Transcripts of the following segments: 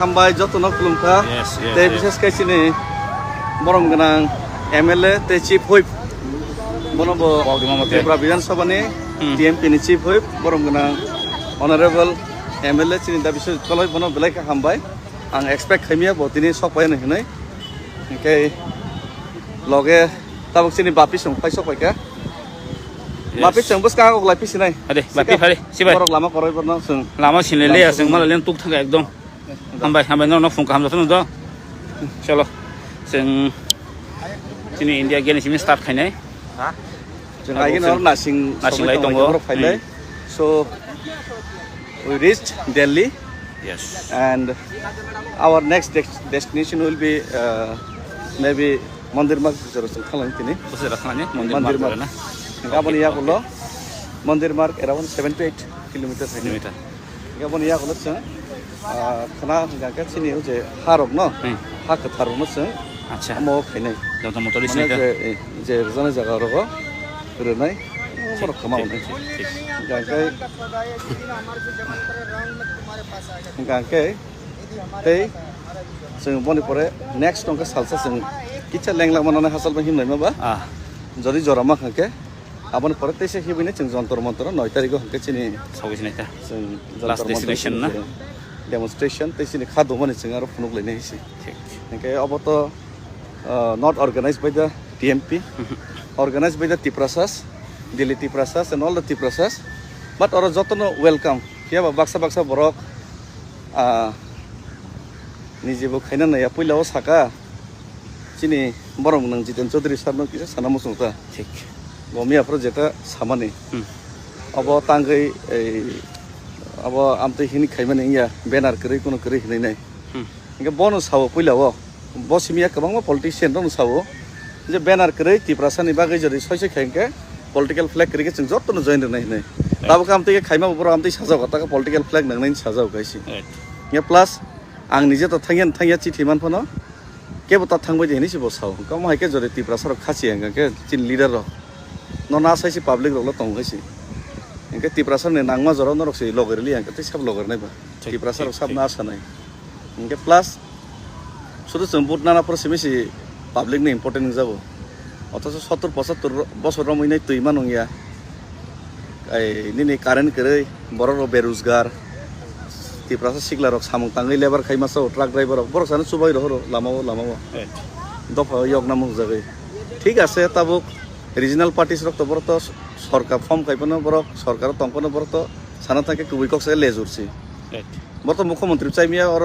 Sampai jotono kulumka, te bises kaisi ni borong ganang MLA te chief whip, bono bo Tripura Vidhan Sabha ni TMP ni chief whip, borong ganang honorable MLA chini da bises koloi bono belai ka hambai, ang expect khamia bo tini sok pai nahi nai, kai loge tabuk chini bapi song pai sok pai ka, bapi song bus ka ok lai pisi nai, ade bapi hari, siapa? Borong lama koroi bono song, lama sini le ya song malah lian tuk thak ekdom. Hambai no phone ka hamza tuno chalo sing sini India gen sini start khainai ha jeng ai gen or nasing lai tongo phailai so we reached Delhi. Yes, and our next destination will be maybe Mandir Marg Jerusalem khalang tini busera khane Mandir Marg na gabon ya kulo Mandir Marg around 7 to 8 kilometers gabon ya kulo sing khana gaka chini je harok no ha khatharo no sing acha mo khainai jota motor is je rojana jaga rogo renai moro khamao nai gangkai tei sing boni pore next tongka salsa sing kicha lengla manana hasal ba himnai maba jodi jorama khake abon pore tei se hibine sing jontor montor 9 tarikh hake chini saugi sinai ta sing last destination na demonstration tei chini khado mani sing aro phunuk lene hisi okay aboto not organized by the TMP organized by the Tiprasas Delhi Tiprasas and all the Tiprasas but oro jotono welcome kia ba baksa borok nijebo khaina na ya puilao saka chini borong nang Jiten Chaudhary sarno kisa sanamo sungta thik gomia project samani abo tangai abo amte hini khaimani ya banner kri kono kri hinai nai inga bonus hawo puilao bosimia kabangma politician rong sawo je banner kri Tiprasa ni bagai jori soise khainke political flag kri ke chung jotono join nai nai tabo kamte ke khaima boro amte sajau kata political flag nang nai sajau kaisi ya plus ang nije to thangya chithi manphono ke bota thangbai de ni sibo saw kam hai ke jori Tiprasa ro khasi ang ke chin leader ro no na saisi public ro lo tong kaisi ke Tiprasa ne nangma joro no roksi logerli ang ke sab loger nai ba Tiprasa ro sab na sanai ke plus শুধু সম্পূর্ণ না পরিসীমিসি public নে important যাবো অথচ 70-75 বছর রমইনাই তুই মানংয়া এই নিনি current করে বড় বেরোজগার Tiprasa সিগলা রক সামং তাঙ্গই লেবার খাইমাসো ট্রাক ড্রাইভার বড় সানে সুবাই রহরো লামাও দফা ইয়ক নাম জাগাই ঠিক আছে তাবুক রিজনাল পার্টিস রক তো বড় তো সরকার ফর্ম খাইপনো বড় সরকার তংকনো বড় তো সানা থাকে কুইকক সে লেজুরছি বড় তো মুখ্যমন্ত্রী চাইমিয়া আর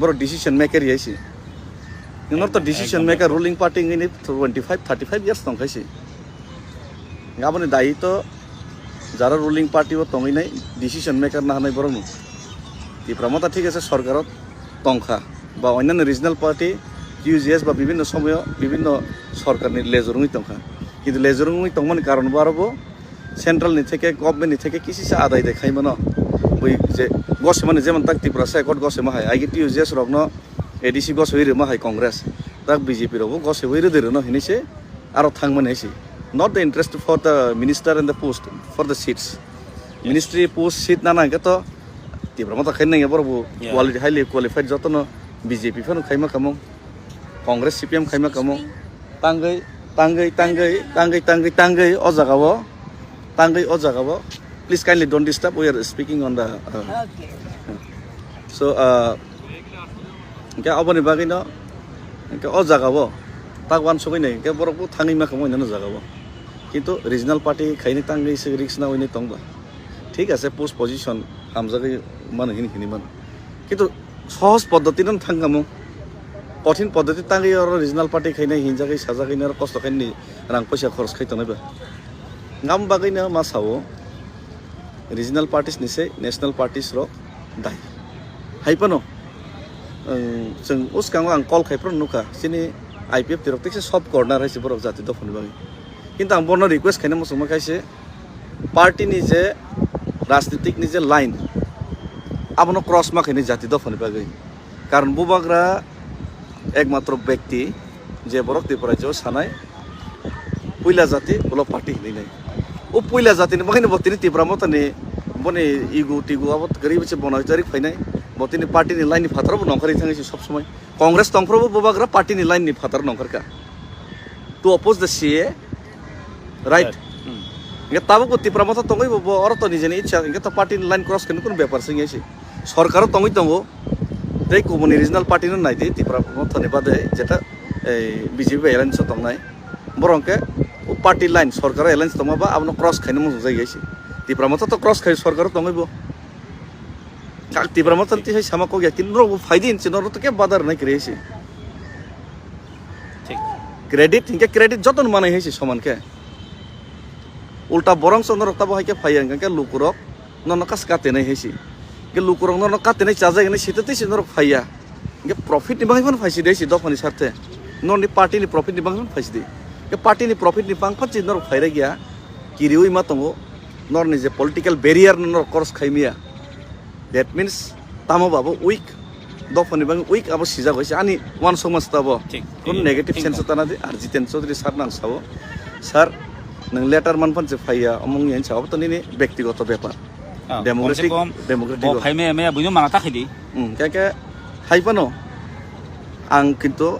bro decision maker yaisi not the decision maker ruling party in 25-35 years tong kaisi gabone dai to jara ruling party o tongi nai decision maker na hanai boronu Tipramata thik ase sorkarot tongkha ba onnan regional party UGS ba bibinno somoyo bibinno sorkar ni lejorungi tongkha kintu lejorungi tongman karon barobo central ni theke government ni theke kisi sa adai dekhai mano oi je gose mane jemon tak Tiprasa ekot gose ma hai agi TUGS rokno ADC gose hoire ma hai congress tak BJP ro gose hoire der no hinise aro thangman haisi not the interest for the minister and the post for the seats ministry post seat na ke to Tipramata khain nai bor bu quality highly qualified jotono BJP phano khaima kamo congress CPM khaima kamo tangai o jagao please kindly don't disturb. We are speaking on the. So, क्या अब नि बाकी न क्या और जगह वो ताक वन सोगे नहीं क्या बरक वो थांगी में कमो इन्हें जगह वो किंतु रीजनल पार्टी खाई नहीं तांगे इसे रिक्स ना हुई नहीं तंग बा ठीक है से पोस्ट पोजीशन हम जगह मन हिनी मन किंतु सहज पद्धति न थांगा मो कठिन पद्धति तांगे और रीजनल पार्टी खाई नहीं हिंजा कहीं साजा कहीं न कष्ट कहीं नहीं रंग पैसा खर्च खाई तो नहीं बा गाम बाकी न मासावो regional parties ni se national parties ro dai haipano jeng uskang ang call khaipron nuka sini IPF tirok tik se sub corner haise borok jati do phone bagi kintu ang bono request khaina mo suma kaise party ni je rajnitik ni je line abono cross ma khaini jati do phone bagi karon bubagra ekmatro byakti je borok Tripura jo sanai puila jati bolo party ni nai o puila jati ni bakhine botini Tipramata ni bone igu tigu abot gariब से बनाई तारीख फाइनाय botini party ni line ni phatar bo nongkhari thangi sob somoi congress tongfro bo bobagra party ni line ni phatar nongkharka to oppose the CA right inga tabo ko tipra mata tongoi bo oro to nijeni ichha inga to party ni line cross kenu kun byapar singi ase সরকারও তঙ্গই তঙ্গ এই কমনি regional পার্টির নাইতে ত্রিপুরা মথনে বাদে যেটা এই BJP alliance তংনাই বরংকে ও party line সরকার alliance তমাবা আপনি cross খাইনে মজা যাই গেছে ত্রিপুরা মতো তো ক্রস খাই সরকার তঙ্গইব কাক ত্রিপুরা মতো তি সামা কো গিয়া কিন্তু ফাইদি ইনছে নর তো কে বাদার নাই করেছে ঠিক ক্রেডিট ইনকে ক্রেডিট যতন মানে হইছে সমানকে উল্টা বরং সনর তাবো হাইকে ফাইয়াঙ্কে লুকুরক নন কাস কাতে নাই হইছে ke lukurong no katene chaja gene sitete sinor phaiya ge profit ni bang phaisi dei si dofani sarte non ni party ni profit ni bang phaisi dei ke party ni profit ni bang phachi nor phaire gya kiriui ma tongo nor ni je political barrier nor course khaimia that means tamo babo weak dofani bang weak abo sija goise ani one somas tabo kon negative sense tana de ar jiten chaudhary sir nang sabo sir nang letter man phan je phaiya among yen sabo to ni ব্যক্তিগত ব্যাপার democratic bo phaime me buino mangata khidi kayak haipano ang kintu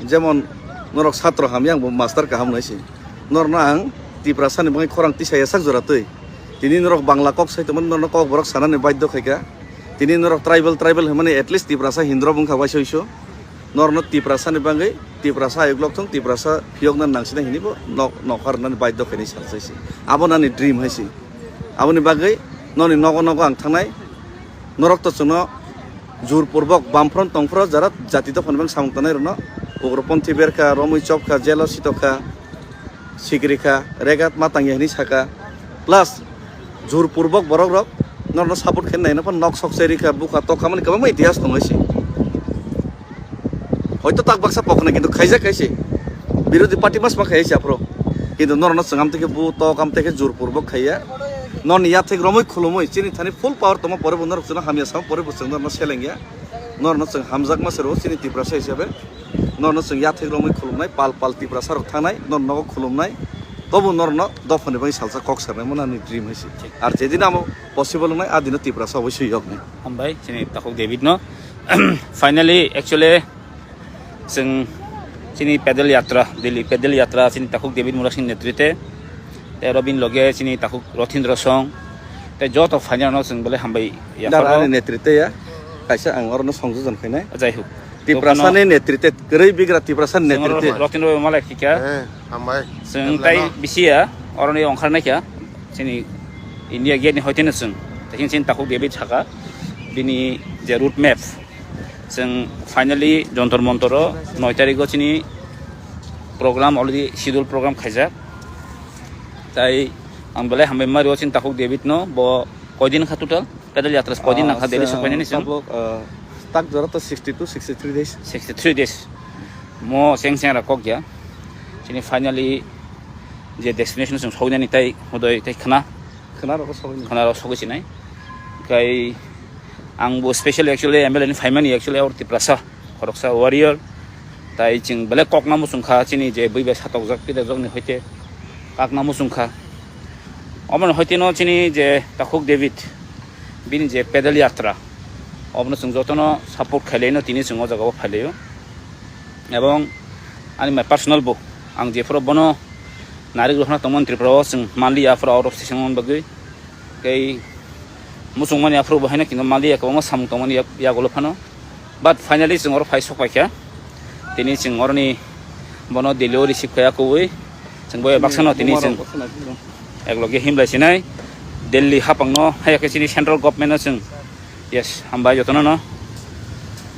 jemon norok satro ham yang master kaham naisi norna ang tiprasan bangai khorang ti saya sak joratoi tini norok bangla kok sai temen norok kok borok sanane baiddo khaika tini norok tribal hamane at least tiprasa hindro bung khawa soiso norno tiprasan bangai tiprasa ayoglok thong tiprasa phiogna nangsina hinibo nokar nan baiddo khani salsaisi abonani dream haisi aboni bagai noni nogo ang thangnai norok to chuno jurpurbok bamfront tongfro jara jati to phonbang samungtanai rno ugroponthi berka romui chopka jelo sitokha sigrikha regat matang yahni saka plus jurpurbok borok rok norno support khen nai na pon nok sok serika buka to kamani kabama ইতিহাস tongaisi hoyto tak baksa pokna kintu khaija kaise বিরোধী party মাস ma khaisi apro kintu norno sangam থেকে bu to kam থেকে jurpurbok khaiya non ya thek romoi khulomoi chini thani full power toma pore bondar chuna hamia sam pore busang no selengya nor no chung hamjak ma sero chini tiprasa hisabe nor no chung ya thek romoi khulomnai pal tiprasa rok thanai nor no khulomnai tobo nor no dofani bai salsa kok sarnai mona ni dream hoisi ar jedin amo possible nai adina tiprasa obosshoi yoknai ambai chini takok david no finally actually sing chini pedal yatra delhi pedal yatra chini takok david murasin netritwe Robin loge sini takuk Rothindra song te jot of final no sing bole hambai ya dara netrite ya kaisa ang orno songjujon khainai jai hu tiprasa ne netrite grei bigra tiprasa netrite Rothindra malai kika hambai sing tai bisia oroni ongkharna kya sini India gate ni hoitena sing takin sin takuk debe chaka bini je route map sing finally jontor montoro 9 tarikh chini program already schedule program khaija tai ang bale hambe mario chin takuk david no bo koidin kha total pedal yatra koidin na kha deli sokpaini ni sing tak jara to 62 63 days 63 days mo seng ra kok ya chini finally je destination sing sogna ni tai hodoi tai khana ro sogi nai kai ang bo special actually ml ni faimani actually or tiprasa khoroksa warrior tai ching bale kok na mo sung kha chini je buibe satok jak pide jok ni hoite kak namu sungkha omon hoitino chini je takuk david bini je pedal yatra obno sung jotono support khaileno tini sungo jaga phaleyo ebong ani my personal book ang je fro bono nari grohna tomon tripro sung mali afro out of session on bagai kai musung mani afro bahina kino mali akong samung tomon ya golo phano but finally sung or phai sokpaikya tini sung orni bono delivery sikhya koi boy baksano tini sing ekloge himla sinai delhi hapangno hayake sini central government sing yes hamba jotono no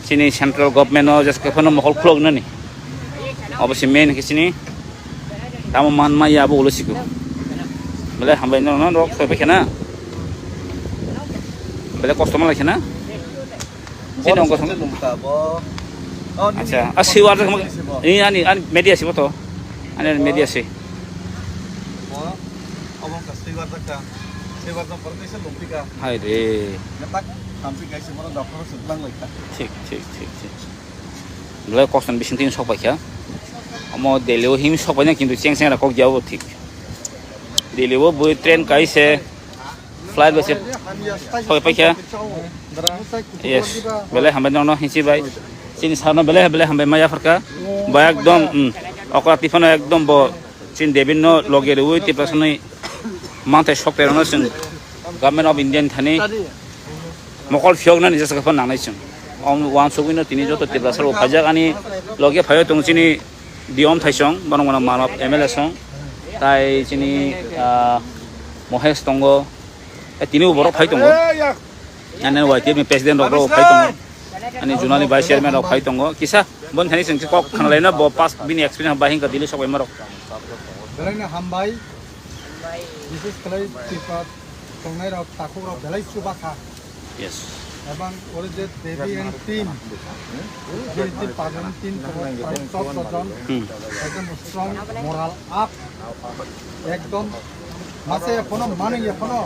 sini central government no just kafano mokol khlog nani obviously main kisini tamo man ma ya bo ulosiku bele hamba no rok so bekena bele customer lakena sini ongko song acha asiwar ini ani media si boto ani media si hai re ঠিক বলে কষ্টন বেশি দিন সবাই খা আমার দিল্লিও হিম সবাই না কিন্তু চেং চেংরা কক যাবো ঠিক দিল্লিও বই ট্রেন কাইছে ফ্লাইট বসে Thôi bây giờ yes bela hambai nono hinsi bai sini sarna bela hambai maya farka ba ekdom okra tifano ekdom bo sin devino logere ui tipasoni mante shok terona sin government of Indian thani mokol fiog na nija sakapa nangnai sin om wan sogino tini joto tipasar phajak ani loge phayo tong sini diom thaisong banong banong manop MLA song tai sini Mohes tongo tini borok phai tongo ane YTM president ro phai tongo ani junali vice chairman ro phai tongo kisa bon thani sing kok khanglena bo pas bini experience bahin ka dili sokai marok belai hambai বিশেষ করে তিপাত tongnai ro takuk ro belai subasa yes এবং ওর যে দেবী and team যে team pagan team সব জন একদম strong moral up একদম মাসে কোনো মানে কোনো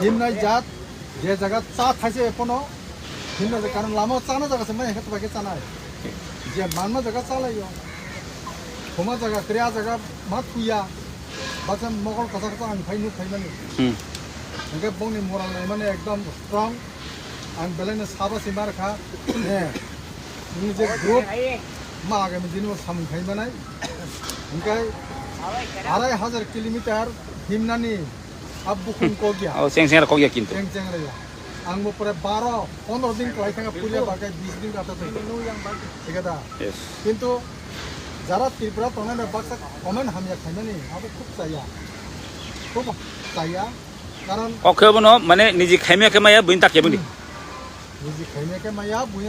হিমনাই জাত যে জায়গা চা খাইছে কোনো হিমনা কারণ লামো চানো জায়গা আছে মানে হেতু বাকি চানাই যে মানমা জায়গা চালাইও হোমা জায়গা ক্রিয়া জায়গা মা তুইয়া বাসম মগল কথা কথা আন ফাইনু ফাইমানি enggak bong ni moral mana ekdom strong ang belai sahabat simbar kha ini je group ma agam dinu sam khai manai engkai 2,500 kilometer himnani ab bukun ko gya oh seng ko gya kintu seng re ang mo pore 12-15 din klai thanga pule bagai 20 din kata thai ekada yes kintu jara tripura tonga baksa comment hamya khaimani abu khub saya কারণ অখেবনো মানে নিজে Jaime কেমায়া বুইন তাকে বুনি নিজে Jaime কেমায়া বুইন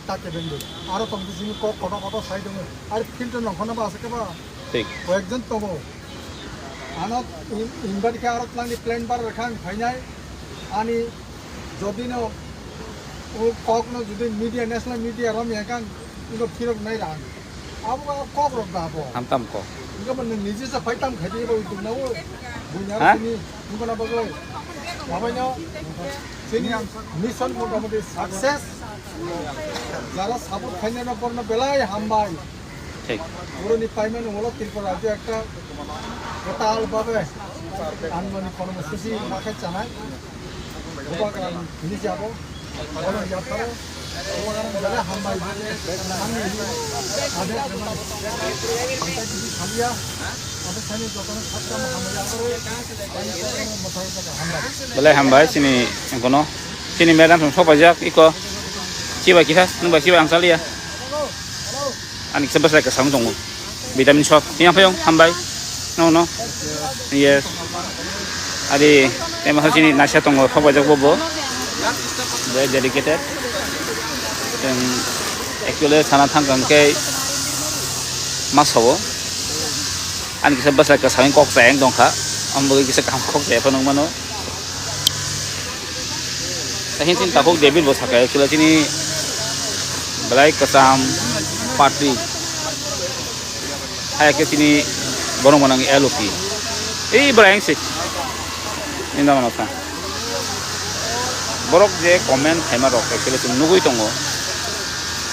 তাকে বেন্দি আর তম দিনি ক কত কত সাই দङ আর ফিল্টার নখনা বা আছে কেবা ঠিক কয়েকজন তম আনত ইনভাইট কে আর প্লান প্ল্যান বার রাখান ফাইনাই আনি যদি ন ও কক ন যদি মিডিয়া ন্যাশনাল মিডিয়া রম একান ইগো ফিরক নাই রান আবু কক রক দাবো আমতাম ক ইগো মানে নিজে সা ফাইতাম খাইদি বই তুমনাও বুইনা তিনি ইগোনা বগৈ মাবাইনো তিনি মিশন মোটামুটি সাকসেস যারা সাপোর্ট খাইনে না পড়না বেলাই হামবাই ঠিক পুরনি পাইমেন হলো ত্রিপুরা রাজ্য একটা টোটাল ভাবে আনমনি কর্মসূচি রাখা চানাই উপকার নিয়ে যাব বড় যাত্রা উপকার যারা হামবাই আমি আদে খালিয়া আদে খালি যতন খাতা হামবাই bela hambai sini kono sini medan song pajak iko ciba kita numba ciba ang salia ani sebesar ke sang dong vitamin shot ini apa yang hambai no yes adi tema sini nasi tong pajak bobo very dedicated dan actually sana thangkang ke masawo ani sebesar ke sang kok sayang dong kak ambo kisa kam kok saya penong mano sahin sin takok debil bo sakai chula chini balai kasam party hai ke chini borong bonang LOP ei braing se inda mano ta borok je comment thaima rok ke chula nugui tongo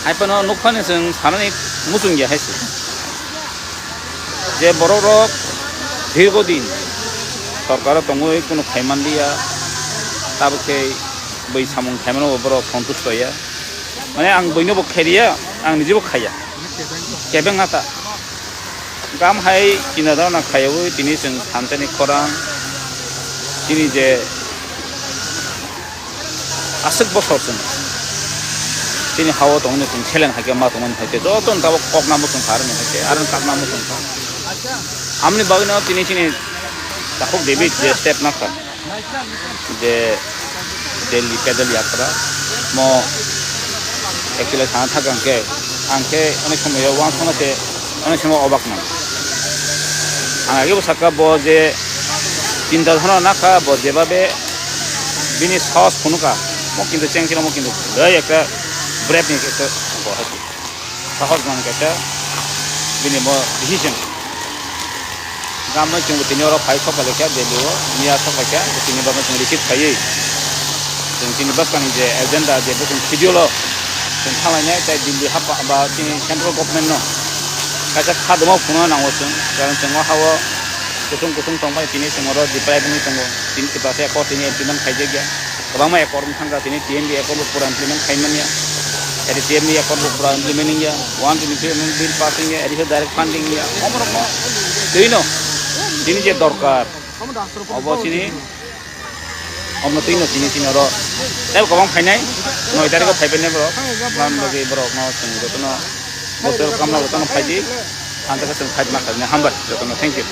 hai pano nukphane sing sanani musung ya haise je borok rok দীর্ঘদিন সরকার তঙ্গই কোনো খাইমান দিয়া তাবকে बै सामं खाइमानो बर सन्तुष्ट या माने आं बयनोबो खाइया आं निजेबो खाइया केबें आता गाम हाय किनादा ना खायावो दिनै जों सानसेनि खरां दिनै जे आसक बसरजों दिनै हावा दंनो जों सेलें हाके मा दंमोन हायते जतन दाबो कक नामो जों खारनो हायते आरो काक नामो जों आमनि बागनो दिनै दिनै दाखक देबि जे स्टेप नाखा जे Delhi pedal yatra mo actually sana thakangke angke onek somoy wan sonate onek somoy obak na age bosaka bo je tinta dhana nakha bo jebabe bini sauce phunuka mo kintu chengchira mo kintu dai ekta brave ni ekta ko hati sahaj man keta bini mo decision gamma chung tinora 5 ka lekha delu niya thakaka tini baba chung receipt khai जों बस kan je agenda je bukan video lo जों खालायनाय जाय दिल्ली हाबा बा जोंनि central government न काजा खादमा फुनो नांगौ जों कारण जों हावा गुसुं गुसुं दंबाय दिनै जों डिप्राइभनि दङ tin kita saya ekor ini implement kai jaga kalau mau ekor mungkin kat ini TMB ekor pura implement kai mana ya jadi TMB ekor pura implement ya one to implement bill passing ya additional direct funding ya omor jadi no ini je dorkar abah sini omno tino sini ro tapi kalau mau kai nai no itu ada kai bener bro kan bagi bro mau tunggu tu no bosor kamera tu no kai ji antara sen kai makan hambat tu no thank you